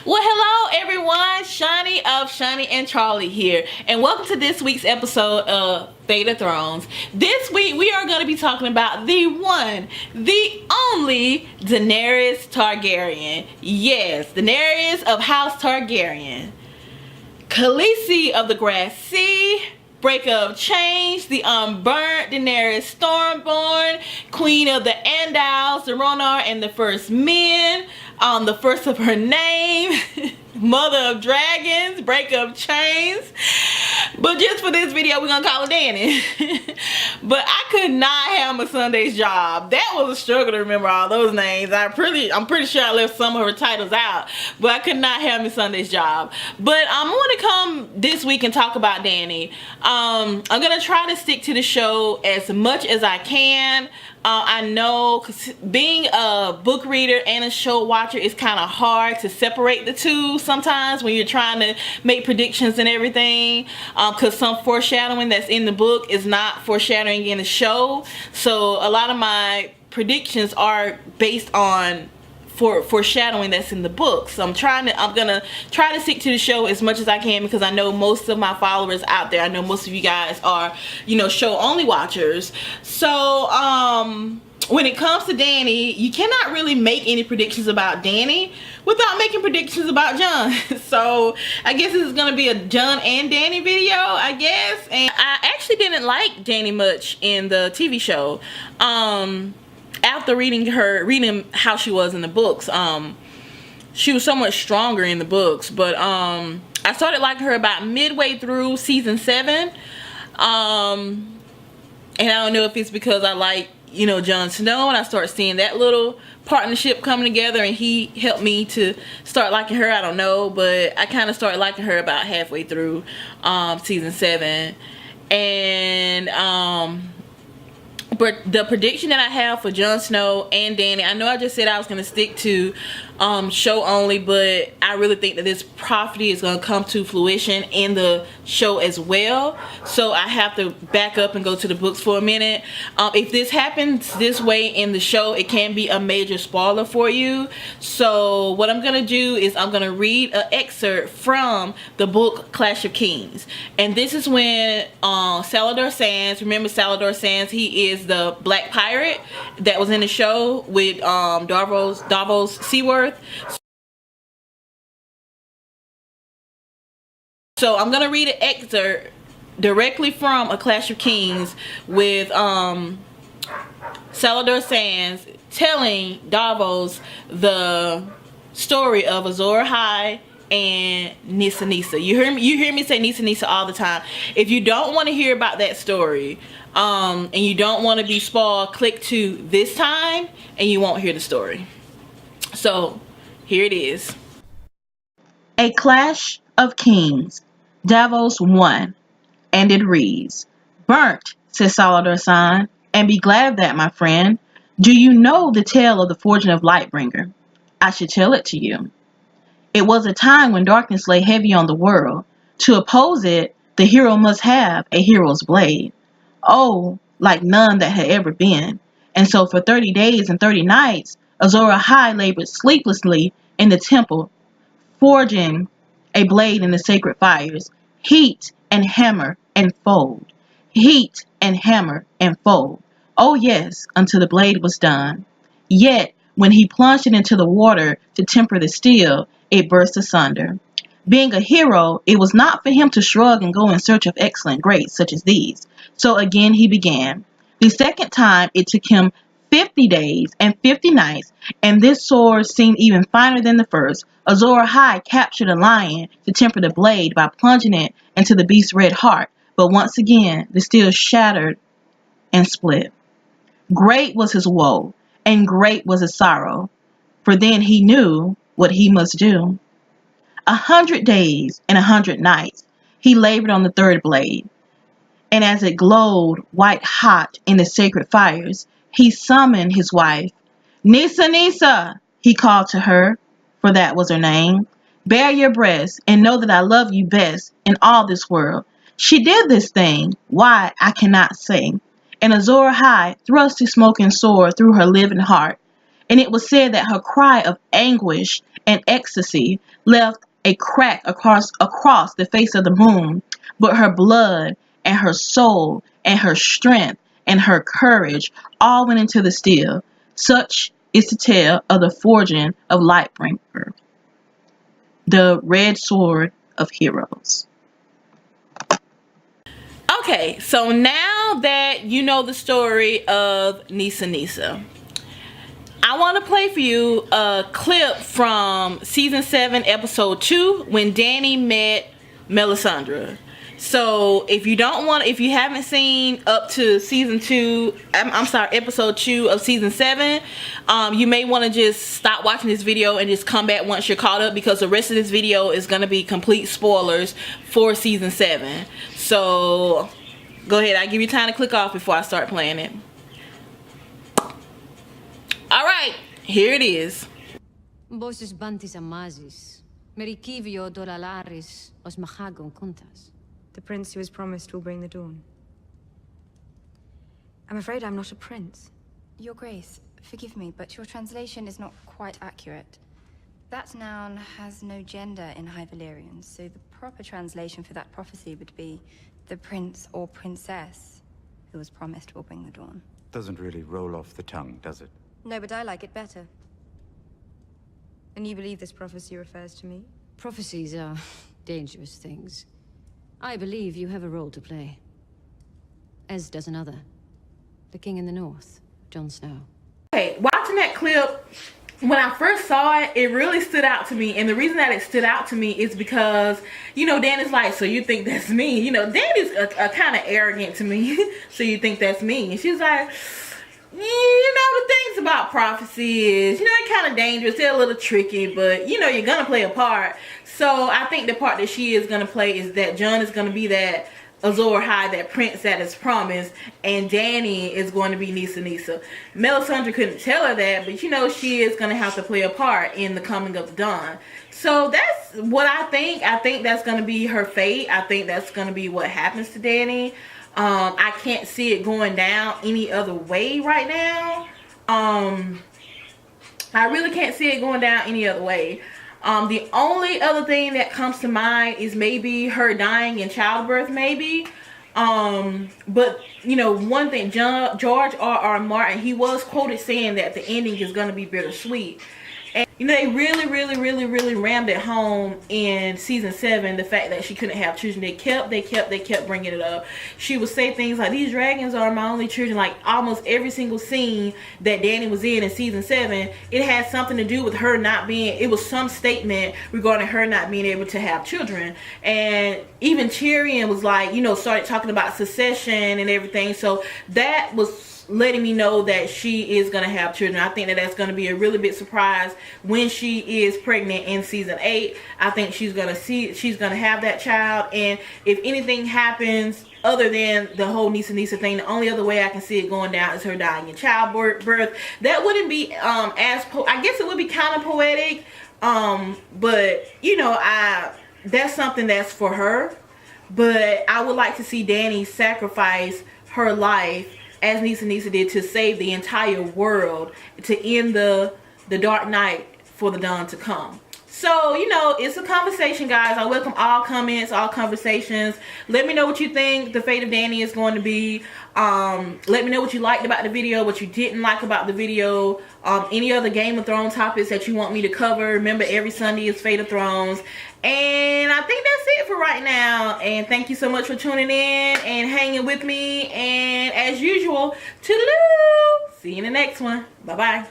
Well, hello everyone, Shani of Shani and Charlie here, and welcome to this week's episode of Fate of Thrones. This week we are going to be talking about the one, the only Daenerys Targaryen. Yes, Daenerys of House Targaryen. Khaleesi of the Grass Sea, Breaker of Change, the Unburnt Daenerys Stormborn, Queen of the Andals, the Ronar and the First Men, the first of her name, Mother of Dragons, Breaker of Chains. But just for this video, we're gonna call her Dany. But I could not have my Sunday's job. That was a struggle to remember all those names. I'm pretty sure I left some of her titles out, but I could not have Miss Sunday's job. But I'm gonna come this week and talk about Dany. I'm gonna try to stick to the show as much as I can. I know, cause being a book reader and a show watcher is kind of hard to separate the two sometimes when you're trying to make predictions and everything, because some foreshadowing that's in the book is not foreshadowing in the show. So a lot of my predictions are based on foreshadowing that's in the book. So I'm gonna try to stick to the show as much as I can, because I know most of my followers out there, I know most of you guys are, show only watchers. So when it comes to Dany, you cannot really make any predictions about Dany without making predictions about Jon. So I guess this is gonna be a Jon and Dany video, I guess. And I actually didn't like Dany much in the TV show. After reading how she was in the books, she was so much stronger in the books. But I started liking her about midway through season 7, and I don't know if it's because I like Jon Snow, and I started seeing that little partnership coming together, and he helped me to start liking her. I don't know, but I kind of started liking her about halfway through season 7, and but the prediction that I have for Jon Snow and Dany, I know I just said I was going to stick to show only, but I really think that this prophecy is going to come to fruition in the show as well. So I have to back up and go to the books for a minute. If this happens this way in the show, it can be a major spoiler for you. So what I'm going to do is I'm going to read an excerpt from the book Clash of Kings. And this is when Salladhor Saan, remember Salladhor Saan, he is the black pirate that was in the show with Davos Seaworth. So I'm gonna read an excerpt directly from A Clash of Kings with Salladhor Saan telling Davos the story of Azor Ahai and Nissa Nissa. You hear me say Nissa Nissa all the time. If you don't want to hear about that story, and you don't want to be spoiled, click to this time and you won't hear the story. So here it is. A Clash of Kings, Davos 1, and it reads, "Burnt," said Salladhor Saan, "and be glad of that, my friend. Do you know the tale of the forging of Lightbringer? I should tell it to you. It was a time when darkness lay heavy on the world. To oppose it, the hero must have a hero's blade. Oh, like none that had ever been. And so for 30 days and 30 nights, Azor Ahai labored sleeplessly in the temple, forging a blade in the sacred fires. Heat and hammer and fold. Heat and hammer and fold. Oh yes, until the blade was done. Yet, when he plunged it into the water to temper the steel, it burst asunder. Being a hero, it was not for him to shrug and go in search of excellent greats such as these. So again he began. The second time it took him 50 days and 50 nights, and this sword seemed even finer than the first. Azor Ahai captured a lion to temper the blade by plunging it into the beast's red heart, but once again the steel shattered and split. Great was his woe, and great was his sorrow, for then he knew what he must do. 100 days and 100 nights he labored on the third blade, and as it glowed white hot in the sacred fires, he summoned his wife. "Nissa Nissa," he called to her, for that was her name. "Bare your breast, and know that I love you best in all this world." She did this thing, why I cannot say, and Azor Ahai thrust his smoking sword through her living heart, and it was said that her cry of anguish and ecstasy left a crack across the face of the moon, but her blood and her soul and her strength and her courage all went into the steel. Such is the tale of the forging of Lightbringer, the red sword of heroes. Okay, so now that you know the story of Nissa, I want to play for you a clip from season 7, episode 2, when Dany met Melisandre. So if you haven't seen up to season 2, episode 2 of season 7, you may want to just stop watching this video and just come back once you're caught up, because the rest of this video is going to be complete spoilers for season 7. So go ahead, I'll give you time to click off before I start playing it. Alright, here it is. Bosses bantis amazis, merikivio dolalaris, os machagon kuntas. The prince who was promised will bring the dawn. I'm afraid I'm not a prince. Your Grace, forgive me, but your translation is not quite accurate. That noun has no gender in High Valyrian, so the proper translation for that prophecy would be the prince or princess who was promised will bring the dawn. Doesn't really roll off the tongue, does it? No, but I like it better. And you believe this prophecy refers to me? Prophecies are dangerous things. I believe you have a role to play. As does another. The king in the north, Jon Snow. Okay, watching that clip, when I first saw it, it really stood out to me. And the reason that it stood out to me is because, Dany's like, so you think that's me? Dany's a kind of arrogant to me. So you think that's me? And she's like, the things about prophecy is, they're kind of dangerous. They're a little tricky, but, you're going to play a part. So I think the part that she is going to play is that Jon is going to be that Azor Ahai, that prince that is promised, and Dany is going to be Nissa. Melisandre couldn't tell her that, but she is going to have to play a part in the coming of the dawn. So that's what I think. I think that's going to be her fate. I think that's going to be what happens to Dany. I can't see it going down any other way right now. I really can't see it going down any other way. The only other thing that comes to mind is maybe her dying in childbirth, maybe. But one thing, George R.R. Martin, he was quoted saying that the ending is going to be bittersweet. And they really rammed it home in season 7, the fact that she couldn't have children. They kept bringing it up. She would say things like, these dragons are my only children. Like almost every single scene that Dany was in season 7, it had something to do with her not being, it was some statement regarding her not being able to have children. And even Tyrion was like, started talking about succession and everything. So that was letting me know that she is going to have children. I think that that's going to be a really big surprise when she is pregnant in season 8. I think she's going to have that child. And if anything happens other than the whole Nissa thing, the only other way I can see it going down is her dying in childbirth. That wouldn't be I guess it would be kind of poetic, but that's something that's for her. But I would like to see Dany sacrifice her life as Nissa did to save the entire world, to end the dark night for the dawn to come. So, it's a conversation, guys. I welcome all comments, all conversations. Let me know what you think the fate of Dany is going to be. Let me know what you liked about the video, what you didn't like about the video. Any other Game of Thrones topics that you want me to cover. Remember, every Sunday is Fate of Thrones. And I think that's it for right now. And thank you so much for tuning in and hanging with me. And as usual, toodaloo. See you in the next one. Bye-bye.